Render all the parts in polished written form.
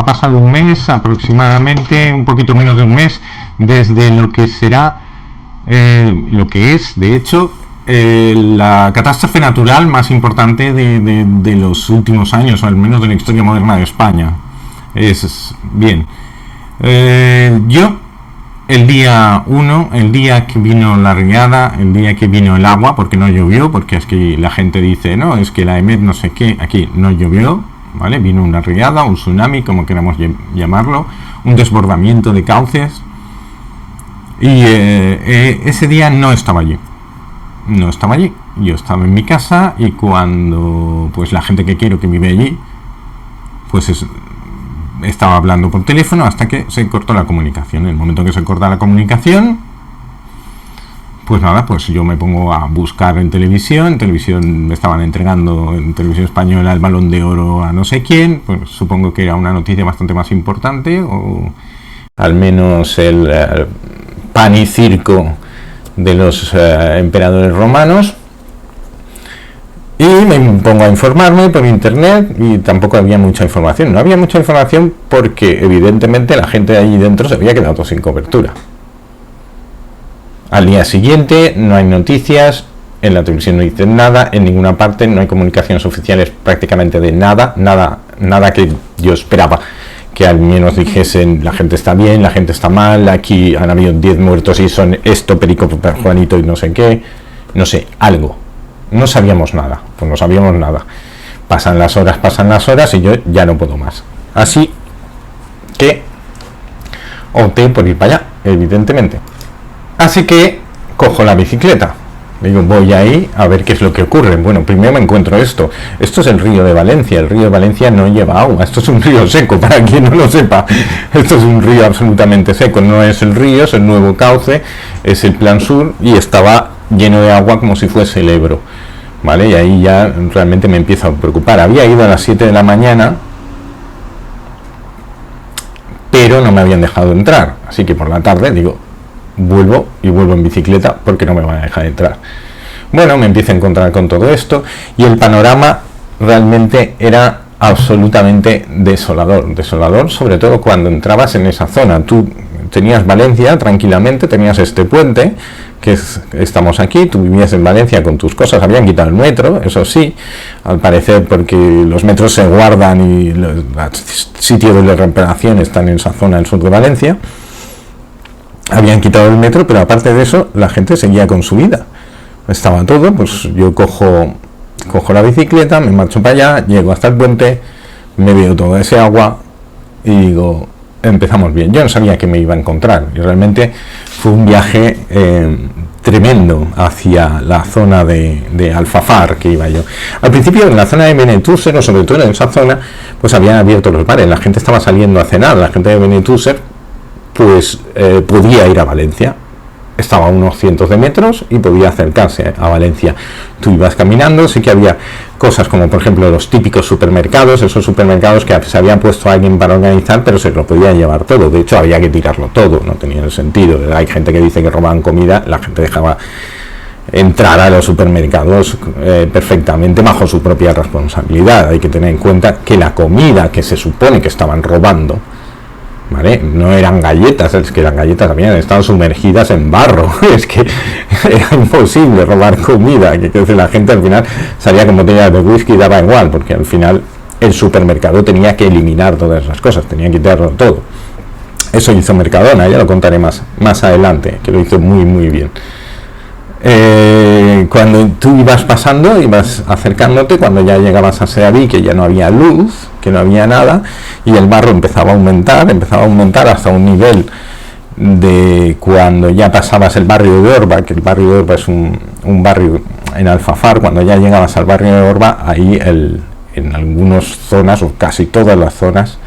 ha pasado un mes aproximadamente, un poquito menos de un mes, desde lo que será, lo que es, de hecho, la catástrofe natural más importante de los últimos años, o al menos de la historia moderna de España. Es bien. Yo, el día 1, el día que vino la riada, el día que vino el agua, porque no llovió, porque es que la gente dice, no, es que la EMET no sé qué, aquí no llovió, ¿vale? Vino una riada, un tsunami, como queramos llamarlo, un desbordamiento de cauces, y ese día no estaba allí. No estaba allí, yo estaba en mi casa, y cuando pues la gente que quiero que vive allí, pues estaba hablando por teléfono hasta que se cortó la comunicación. En el momento que se corta la comunicación, pues nada, pues yo me pongo a buscar en televisión me estaban entregando en Televisión Española el Balón de Oro a no sé quién, pues supongo que era una noticia bastante más importante, o al menos el pan y circo de los emperadores romanos, y me pongo a informarme por internet, y tampoco había mucha información. No había mucha información porque evidentemente la gente de allí dentro se había quedado sin cobertura. Al día siguiente no hay noticias, en la televisión no dicen nada, en ninguna parte no hay comunicaciones oficiales prácticamente de nada que yo esperaba que al menos dijesen la gente está bien, la gente está mal, aquí han habido 10 muertos y son esto, Perico, Juanito y no sé qué, no sé, algo. No sabíamos nada, pues no sabíamos nada. Pasan las horas y yo ya no puedo más. Así que opté por ir para allá, evidentemente. Así que cojo la bicicleta. Digo, voy ahí a ver qué es lo que ocurre. Bueno, primero me encuentro esto. Esto es el río de Valencia. El río de Valencia no lleva agua. Esto es un río seco, para quien no lo sepa. Esto es un río absolutamente seco. No es el río, es el nuevo cauce, es el Plan Sur, y estaba lleno de agua como si fuese el Ebro. ¿Vale? Y ahí ya realmente me empiezo a preocupar. Había ido a las 7 de la mañana, pero no me habían dejado entrar. Así que por la tarde digo, vuelvo en bicicleta porque no me van a dejar entrar. Bueno, me empiezo a encontrar con todo esto, y el panorama realmente era absolutamente desolador, sobre todo cuando entrabas en esa zona. Tú tenías Valencia tranquilamente, tenías este puente, estamos aquí, tú vivías en Valencia con tus cosas, habían quitado el metro, eso sí, al parecer porque los metros se guardan y los sitios de reparación están en esa zona del sur de Valencia. Habían quitado el metro, pero aparte de eso, la gente seguía con su vida. Estaba todo, pues yo cojo la bicicleta, me marcho para allá, llego hasta el puente, me veo todo ese agua y digo, empezamos bien. Yo no sabía que me iba a encontrar, y realmente fue un viaje tremendo hacia la zona de Alfafar que iba yo. Al principio, en la zona de Benetúser, o sobre todo en esa zona, pues habían abierto los bares, la gente estaba saliendo a cenar, la gente de Benetúser pues podía ir a Valencia, estaba a unos cientos de metros y podía acercarse a Valencia. Tú ibas caminando, sí que había cosas como por ejemplo los típicos supermercados, esos supermercados que se habían puesto a alguien para organizar, pero se lo podían llevar todo. De hecho había que tirarlo todo, no tenía sentido. Hay gente que dice que robaban comida, la gente dejaba entrar a los supermercados perfectamente bajo su propia responsabilidad. Hay que tener en cuenta que la comida que se supone que estaban robando, ¿vale?, no eran galletas, es que las galletas habían estado sumergidas en barro. Es que era imposible robar comida, que la gente al final salía con botellas de whisky y daba igual, porque al final el supermercado tenía que eliminar todas esas cosas, tenía que quitarlo todo. Eso hizo Mercadona, ya lo contaré más adelante, que lo hizo muy bien. Cuando tú ibas pasando, ibas acercándote, cuando ya llegabas a Seaví, que ya no había luz, que no había nada, y el barro empezaba a aumentar hasta un nivel de cuando ya pasabas el barrio de Orba, que el barrio de Orba es un barrio en Alfafar. Cuando ya llegabas al barrio de Orba, ahí en algunas zonas, o casi todas las zonas,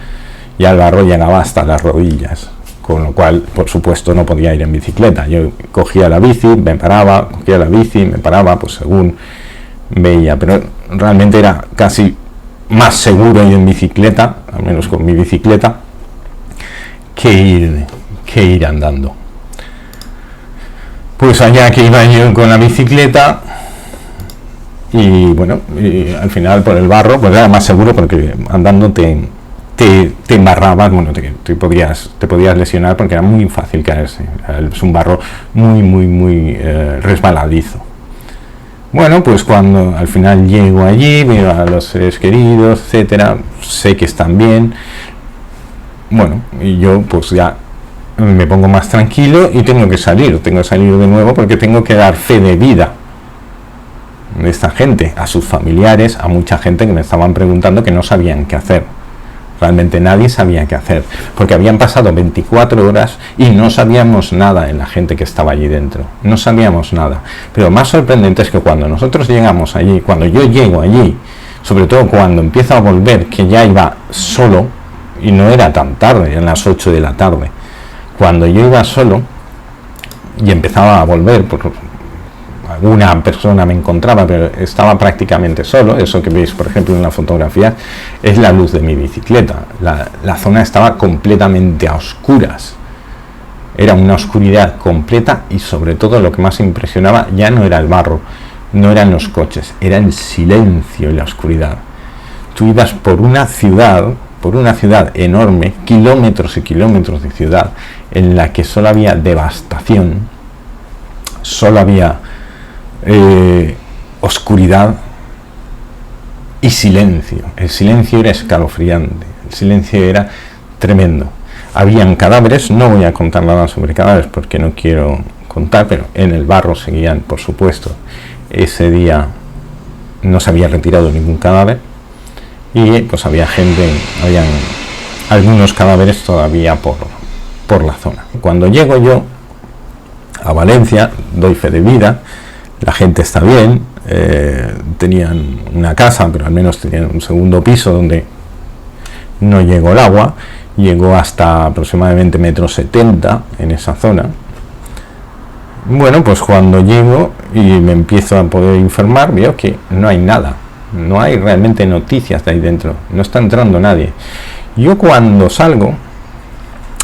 ya el barro llegaba hasta las rodillas, con lo cual, por supuesto, no podía ir en bicicleta. Yo cogía la bici, me paraba, pues según veía, pero realmente era casi más seguro ir en bicicleta, al menos con mi bicicleta, que ir andando. Pues allá que iba yo con la bicicleta, y bueno, y al final por el barro, pues era más seguro, porque andando te embarrabas, bueno, te podías lesionar porque era muy fácil caerse. Es un barro muy resbaladizo. Bueno, pues cuando al final llego allí, veo a los seres queridos, etcétera, sé que están bien. Bueno, y yo pues ya me pongo más tranquilo y tengo que salir de nuevo porque tengo que dar fe de vida de esta gente, a sus familiares, a mucha gente que me estaban preguntando que no sabían qué hacer. Realmente nadie sabía qué hacer, porque habían pasado 24 horas y no sabíamos nada en la gente que estaba allí dentro, no sabíamos nada. Pero más sorprendente es que cuando nosotros llegamos allí, cuando yo llego allí, sobre todo cuando empiezo a volver, que ya iba solo, y no era tan tarde, eran las 8 de la tarde, cuando yo iba solo y empezaba a volver, por alguna persona me encontraba, pero estaba prácticamente solo. Eso que veis, por ejemplo, en la fotografía es la luz de mi bicicleta. La zona estaba completamente a oscuras, era una oscuridad completa, y sobre todo lo que más impresionaba ya no era el barro, no eran los coches, era el silencio y la oscuridad. Tú ibas por una ciudad enorme, kilómetros y kilómetros de ciudad, en la que solo había devastación, solo había oscuridad y silencio. El silencio era escalofriante, el silencio era tremendo. Habían cadáveres, no voy a contar nada sobre cadáveres porque no quiero contar, pero en el barro seguían, por supuesto. Ese día no se había retirado ningún cadáver, y pues habían algunos cadáveres todavía por la zona. Cuando llego yo a Valencia, doy fe de vida, la gente está bien, tenían una casa, pero al menos tenían un segundo piso donde no llegó el agua, llegó hasta aproximadamente 1,70 m en esa zona. Bueno, pues cuando llego y me empiezo a poder informar, veo que no hay nada, no hay realmente noticias de ahí dentro, no está entrando nadie. Yo cuando salgo,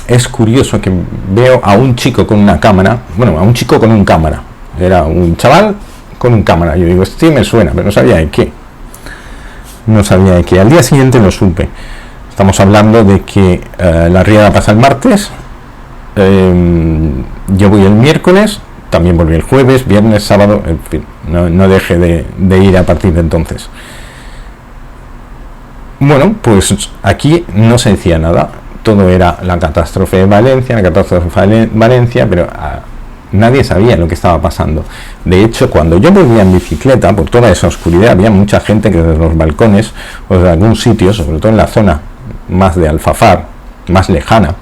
es curioso que veo a un chico con una cámara, bueno, a un chico con un cámara, era un chaval con un cámara. Yo digo, este me suena, pero no sabía de qué. Al día siguiente lo supe. Estamos hablando de que la riada pasa el martes, yo voy el miércoles, también volví el jueves, viernes, sábado, en fin, no dejé de ir a partir de entonces. Bueno, pues aquí no se decía nada, todo era la catástrofe de Valencia, pero nadie sabía lo que estaba pasando. De hecho, cuando yo volvía en bicicleta, por toda esa oscuridad, había mucha gente que desde los balcones o de algún sitio, sobre todo en la zona más de Alfafar, más lejana,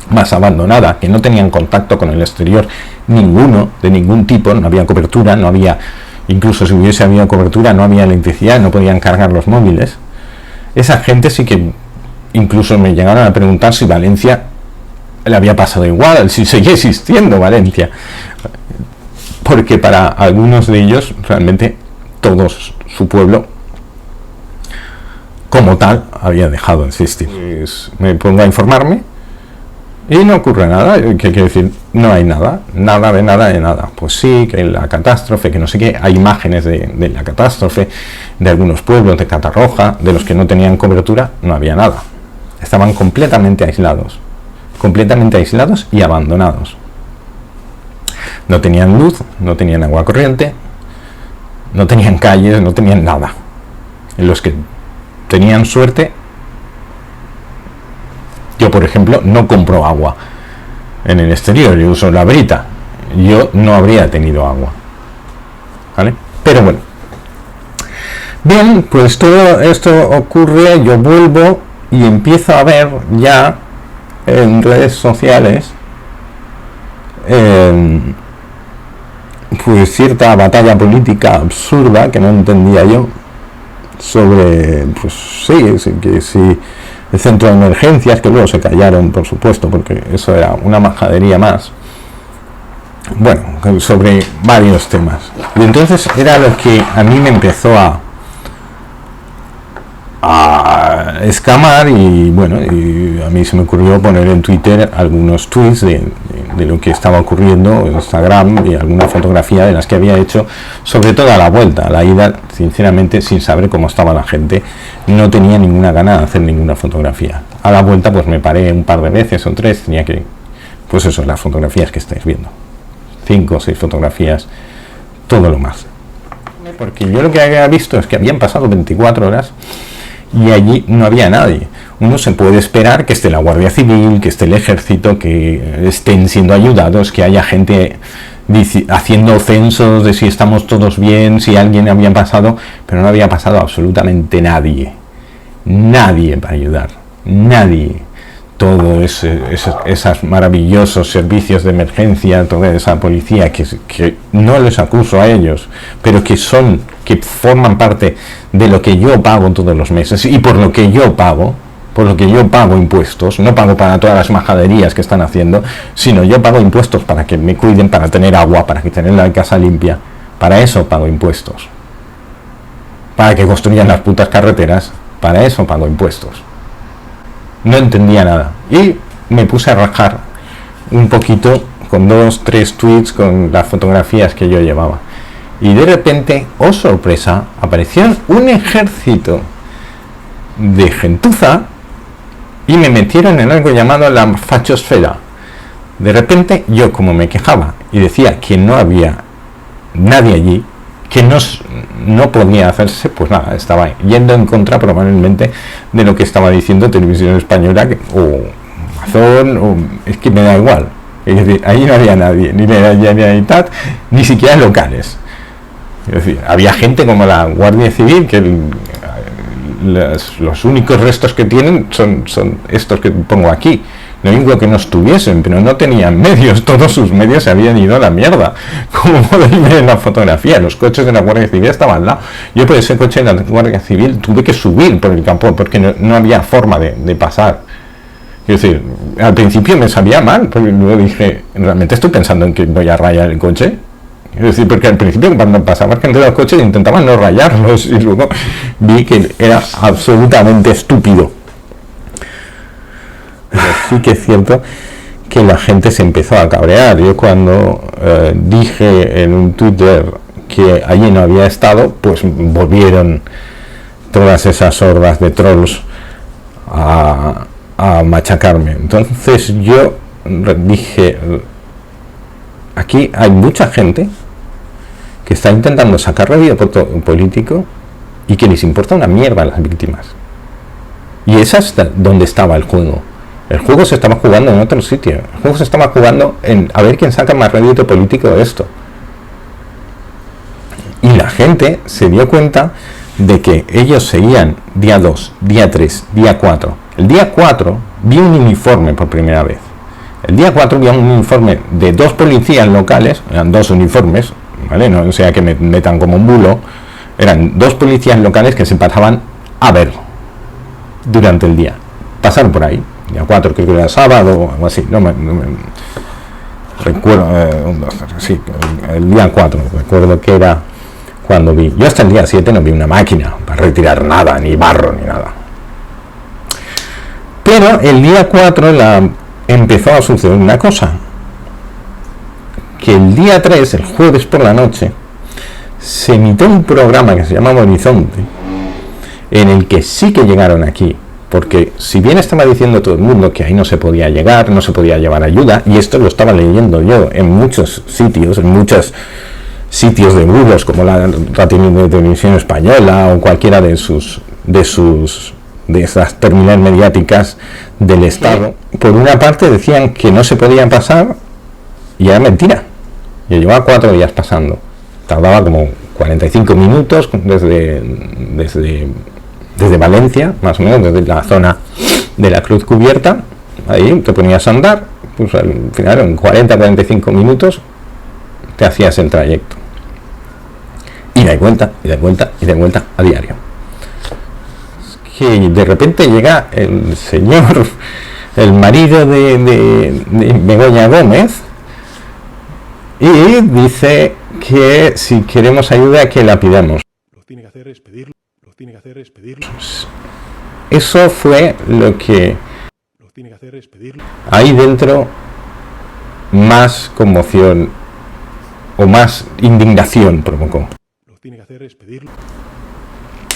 más abandonada, que no tenían contacto con el exterior ninguno, de ningún tipo, no había cobertura, no había, incluso si hubiese habido cobertura, no había electricidad, no podían cargar los móviles. Esa gente sí que incluso me llegaron a preguntar si Valencia le había pasado igual, si seguía existiendo Valencia, porque para algunos de ellos realmente todo su pueblo como tal había dejado de existir. Pues me pongo a informarme y no ocurre nada. ¿Qué quiere decir? No hay nada de nada. Pues sí, que la catástrofe, que no sé qué, hay imágenes de la catástrofe, de algunos pueblos, de Catarroja, de los que no tenían cobertura, no había nada. Estaban completamente aislados y abandonados. No tenían luz, no tenían agua corriente, no tenían calles, no tenían nada. En los que tenían suerte, yo por ejemplo no compro agua en el exterior, yo uso la brita, yo no habría tenido agua, ¿vale? Pero bueno, bien, pues todo esto ocurre, yo vuelvo y empiezo a ver ya en redes sociales pues cierta batalla política absurda que no entendía yo sobre, pues sí, que si el centro de emergencias, que luego se callaron, por supuesto, porque eso era una majadería más. Bueno, sobre varios temas. Y entonces era lo que a mí me empezó a escamar, y bueno, y a mí se me ocurrió poner en Twitter algunos tweets de de lo que estaba ocurriendo en Instagram y alguna fotografía de las que había hecho, sobre todo a la vuelta. A la ida, sinceramente, sin saber cómo estaba la gente, no tenía ninguna gana de hacer ninguna fotografía. A la vuelta pues me paré un par de veces o 3, tenía que, pues eso, las fotografías que estáis viendo, 5 o 6 fotografías, todo lo más. Porque yo lo que había visto es que habían pasado 24 horas y allí no había nadie. Uno se puede esperar que esté la Guardia Civil, que esté el Ejército, que estén siendo ayudados, que haya gente haciendo censos de si estamos todos bien, si alguien había pasado, pero no había pasado absolutamente nadie. Nadie para ayudar, nadie. Todos esos maravillosos servicios de emergencia, toda esa policía que no les acuso a ellos, pero que forman parte de lo que yo pago todos los meses y por lo que yo pago impuestos. No pago para todas las majaderías que están haciendo, sino yo pago impuestos para que me cuiden, para tener agua, para que tener la casa limpia. Para eso pago impuestos. Para que construyan las putas carreteras, para eso pago impuestos. No entendía nada y me puse a rajar un poquito con 2, 3 tweets con las fotografías que yo llevaba, y de repente, oh sorpresa, apareció un ejército de gentuza y me metieron en algo llamado la fachosfera. De repente, yo, como me quejaba y decía que no había nadie allí, que no podía hacerse, pues nada, estaba yendo en contra probablemente de lo que estaba diciendo Televisión Española o Amazon, es que me da igual. Es decir, ahí no había nadie, ni de la Generalitat, ni siquiera locales. Es decir, había gente como la Guardia Civil, que los únicos restos que tienen son estos que pongo aquí. No digo que no estuviesen, pero no tenían medios, todos sus medios se habían ido a la mierda, como podéis ver en la fotografía. Los coches de la Guardia Civil estaban al lado. Yo por ese coche de la Guardia Civil tuve que subir por el campo porque no había forma de pasar. Es decir, al principio me sabía mal, porque luego dije, ¿realmente estoy pensando en que voy a rayar el coche? Es decir, porque al principio cuando pasaba gente de los coches intentaban no rayarlos y luego vi que era absolutamente estúpido. Pero sí que es cierto que la gente se empezó a cabrear. Yo cuando dije en un Twitter que allí no había estado, pues volvieron todas esas hordas de trolls a machacarme. Entonces yo dije, aquí hay mucha gente que está intentando sacar rédito político y que les importa una mierda a las víctimas. Y es hasta donde estaba el juego. El juego se estaba jugando en otro sitio. El juego se estaba jugando en a ver quién saca más rédito político de esto. Y la gente se dio cuenta de que ellos seguían día 2, día 3, día 4. El día 4 vi un uniforme por primera vez. El día 4 vi un uniforme de 2 policías locales, eran 2 uniformes, ¿vale? No sea que me metan como un bulo. Eran 2 policías locales que se pasaban a ver durante el día. Pasaron por ahí. Día 4 creo que era sábado o algo así, no me recuerdo, sí, el día 4 recuerdo que era cuando vi. Yo hasta el día 7 no vi una máquina para retirar nada, ni barro ni nada, pero el día 4 empezó a suceder una cosa, que el día 3, el jueves por la noche, se emitió un programa que se llamaba Horizonte, en el que sí que llegaron aquí. Porque si bien estaba diciendo todo el mundo que ahí no se podía llegar, no se podía llevar ayuda, y esto lo estaba leyendo yo en muchos sitios, de bulos como la Radio de Televisión Española o cualquiera de esas terminales mediáticas del Estado, por una parte decían que no se podía pasar y era mentira. Yo llevaba 4 días pasando, tardaba como 45 minutos desde Valencia, más o menos, desde la zona de la Cruz Cubierta, ahí te ponías a andar, pues al final en 40-45 minutos te hacías el trayecto. Ida y vuelta, ida y vuelta, ida y vuelta a diario. Es que de repente llega el señor, el marido de Begoña Gómez, y dice que si queremos ayuda que la pidamos. Lo que tiene que hacer es pedirlo. Eso fue lo que tiene que hacer es pedirlo. Ahí dentro más conmoción o más indignación provocó. Lo que tiene que hacer es pedirlo.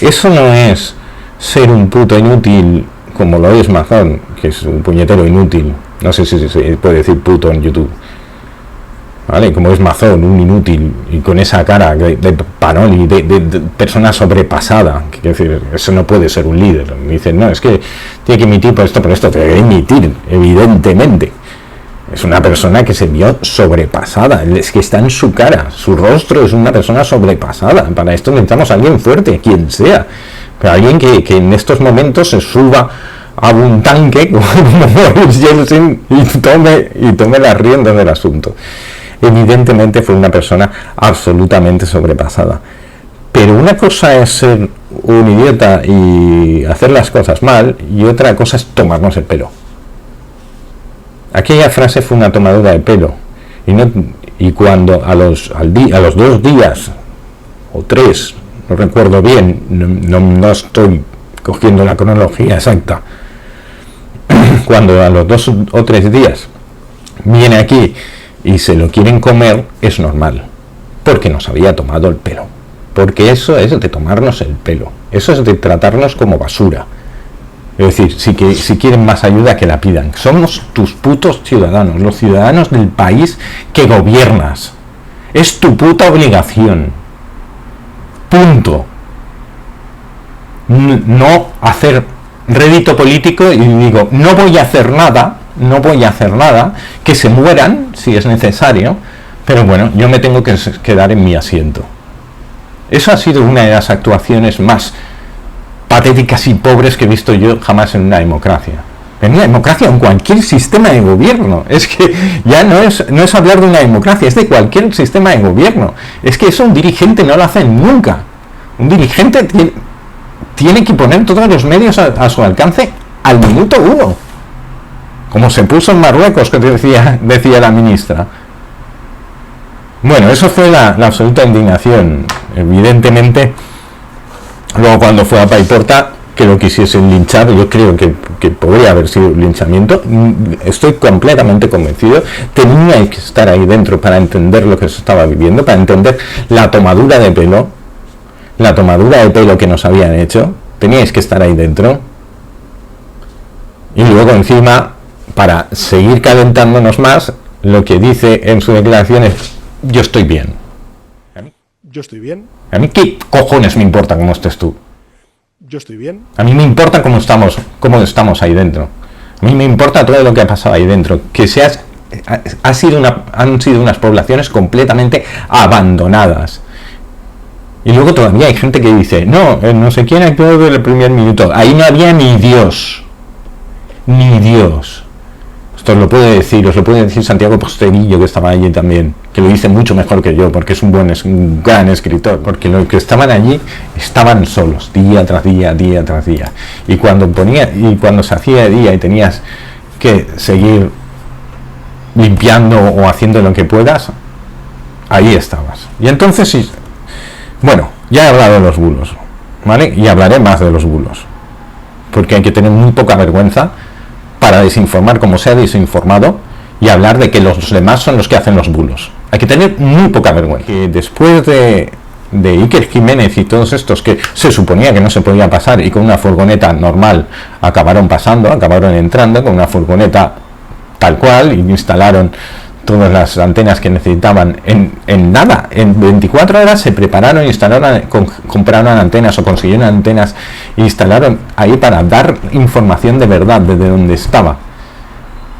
Eso no es ser un puto inútil como lo es Mazón, que es un puñetero inútil. No sé si se puede decir puto en YouTube. ¿Vale? Como es Mazón, un inútil, y con esa cara de panoli, de persona sobrepasada. Que, decir, eso no puede ser un líder. Dicen, no, es que tiene que emitir por esto, tiene que emitir, evidentemente. Es una persona que se vio sobrepasada, es que está en su cara, su rostro es una persona sobrepasada. Para esto necesitamos a alguien fuerte, quien sea. Pero alguien que en estos momentos se suba a un tanque como Boris Yeltsin y tome las riendas del asunto. Evidentemente fue una persona absolutamente sobrepasada. Pero una cosa es ser un idiota y hacer las cosas mal, y otra cosa es tomarnos el pelo. Aquella frase fue una tomadura de pelo. Y cuando a los 2 días o 3, no recuerdo bien, no estoy cogiendo la cronología exacta, cuando a los 2 o 3 días viene aquí y se lo quieren comer, es normal, porque nos había tomado el pelo. Porque eso es de tomarnos el pelo, eso es de tratarnos como basura. Es decir, si quieren más ayuda, que la pidan. Somos tus putos ciudadanos, los ciudadanos del país que gobiernas. Es tu puta obligación. Punto. No hacer rédito político y digo, no voy a hacer nada, que se mueran si es necesario, pero bueno, yo me tengo que quedar en mi asiento. Eso ha sido una de las actuaciones más patéticas y pobres que he visto yo jamás en una democracia. En una democracia, en cualquier sistema de gobierno. Es que ya no es hablar de una democracia, es de cualquier sistema de gobierno. Es que eso un dirigente no lo hace nunca. Un dirigente tiene que poner todos los medios a su alcance al minuto 1. Como se puso en Marruecos, que decía la ministra. Bueno, eso fue la absoluta indignación. Evidentemente, luego cuando fue a Paiporta, que lo quisiesen linchar, yo creo que podría haber sido un linchamiento. Estoy completamente convencido. Tenía que estar ahí dentro para entender lo que se estaba viviendo, para entender la tomadura de pelo que nos habían hecho. Teníais que estar ahí dentro. Y luego encima, para seguir calentándonos más, lo que dice en su declaración es: yo estoy bien. Yo estoy bien. A mí qué cojones me importa cómo estés tú. Yo estoy bien. A mí me importa cómo estamos ahí dentro. A mí me importa todo lo que ha pasado ahí dentro. Que han sido unas poblaciones completamente abandonadas. Y luego todavía hay gente que dice, no sé quién actuó desde el primer minuto. Ahí no había ni Dios. Ni Dios. Esto os lo puede decir Santiago Posteguillo, que estaba allí también, que lo dice mucho mejor que yo, porque es un gran escritor, porque los que estaban allí estaban solos, día tras día. Y cuando se hacía de día y tenías que seguir limpiando o haciendo lo que puedas, ahí estabas. Y entonces, bueno, ya he hablado de los bulos, ¿vale? Y hablaré más de los bulos, porque hay que tener muy poca vergüenza para desinformar como se ha desinformado y hablar de que los demás son los que hacen los bulos. Hay que tener muy poca vergüenza. Que después de Iker Jiménez y todos estos que se suponía que no se podía pasar y con una furgoneta normal acabaron entrando con una furgoneta tal cual y instalaron todas las antenas que necesitaban en nada, en 24 horas se prepararon, compraron antenas o consiguieron antenas e instalaron ahí para dar información de verdad desde donde estaba.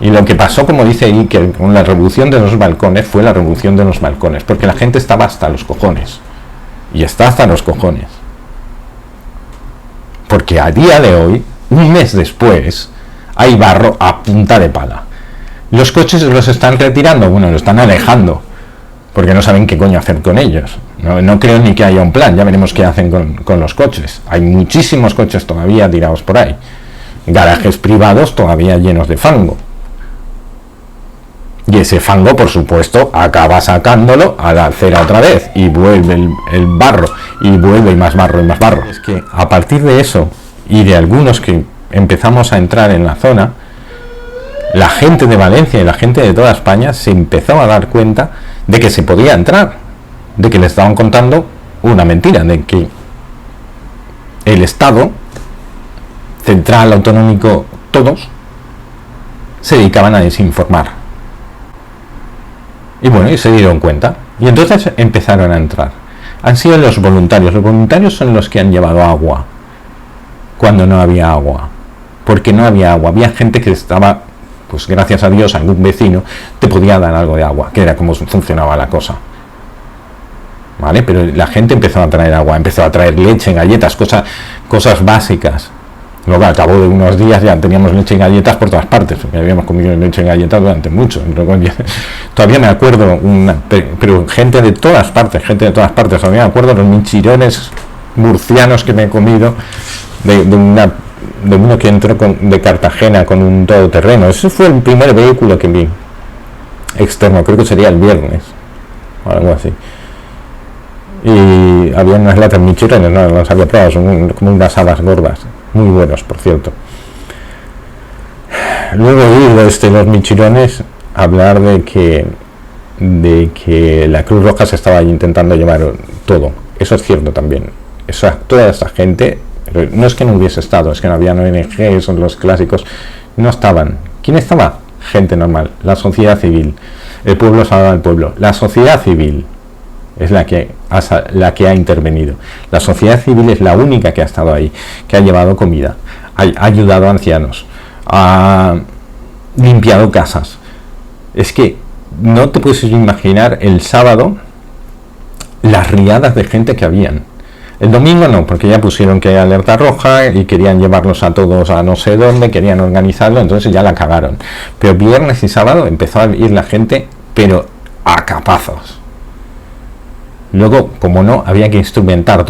Y lo que pasó, como dice ahí, que con la revolución de los balcones, fue la revolución de los balcones, porque la gente estaba hasta los cojones, y está hasta los cojones, porque a día de hoy, un mes después, hay barro a punta de pala. Los coches los están retirando, bueno, los están alejando, porque no saben qué coño hacer con ellos. No creo ni que haya un plan, ya veremos qué hacen con los coches. Hay muchísimos coches todavía tirados por ahí. Garajes privados todavía llenos de fango. Y ese fango, por supuesto, acaba sacándolo a la acera otra vez, y vuelve el barro, y vuelve y más barro y más barro. Es que a partir de eso, y de algunos que empezamos a entrar en la zona, la gente de Valencia y la gente de toda España se empezó a dar cuenta de que se podía entrar, de que le estaban contando una mentira, de que el Estado central, autonómico, todos se dedicaban a desinformar. Y bueno, y se dieron cuenta. Y entonces empezaron a entrar. Han sido los voluntarios. Los voluntarios son los que han llevado agua cuando no había agua. Porque no había agua. Había gente que estaba, pues gracias a Dios, algún vecino te podía dar algo de agua, que era como funcionaba la cosa. ¿Vale? Pero la gente empezó a traer agua, empezó a traer leche, galletas, cosas básicas. Luego, al cabo de unos días, ya teníamos leche y galletas por todas partes, porque habíamos comido leche y galletas durante mucho. Todavía me acuerdo, pero gente de todas partes. Todavía me acuerdo los michirones murcianos que me he comido de uno que entró de Cartagena con un todoterreno. Ese fue el primer vehículo que vi externo, creo que sería el viernes, o algo así. Y había unas latas michirones, no las había probado, son como unas habas gordas. Muy buenos, por cierto. Luego oí los michirones hablar de que la Cruz Roja se estaba intentando llevar todo. Eso es cierto también. Toda esa gente, no es que no hubiese estado, es que no había ONG, son los clásicos, no estaban. ¿Quién estaba? Gente normal, la sociedad civil. El pueblo salva al pueblo. La sociedad civil es la que ha intervenido. La sociedad civil es la única que ha estado ahí, que ha llevado comida, ha ayudado a ancianos, ha limpiado casas. Es que no te puedes imaginar el sábado las riadas de gente que habían. El domingo no, porque ya pusieron que hay alerta roja y querían llevarlos a todos a no sé dónde, querían organizarlo, entonces ya la cagaron. Pero viernes y sábado empezó a ir la gente, pero a capazos. Luego, como no, había que instrumentalizar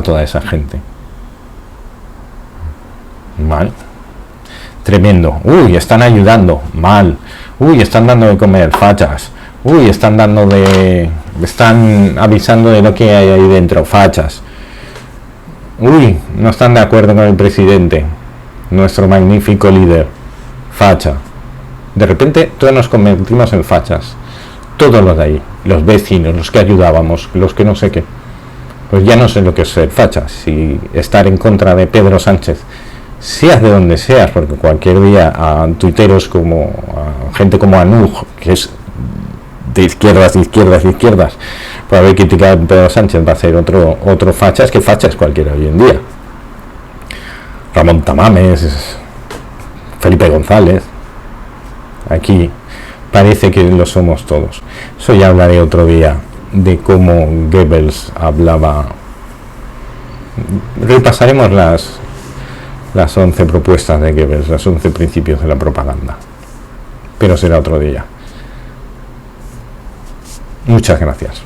toda esa gente. Mal. Tremendo. Uy, están ayudando. Mal. Uy, están dando de comer. Fachas. Uy, están avisando de lo que hay ahí dentro. Fachas. Uy, no están de acuerdo con el presidente, nuestro magnífico líder. Facha. De repente todos nos convertimos en fachas. Todos los de ahí, los vecinos, los que ayudábamos, los que no sé qué. Pues ya no sé lo que es ser facha, si estar en contra de Pedro Sánchez, seas de donde seas, porque cualquier día a tuiteros como a gente como Anuj, que es de izquierdas, por haber criticado a Pedro Sánchez, va a ser otro facha. Es que facha es cualquiera hoy en día. Ramón Tamames, Felipe González, aquí parece que lo somos todos. Eso ya hablaré otro día de cómo Goebbels hablaba. Repasaremos las 11 propuestas de Goebbels, los 11 principios de la propaganda, pero será otro día. Muchas gracias.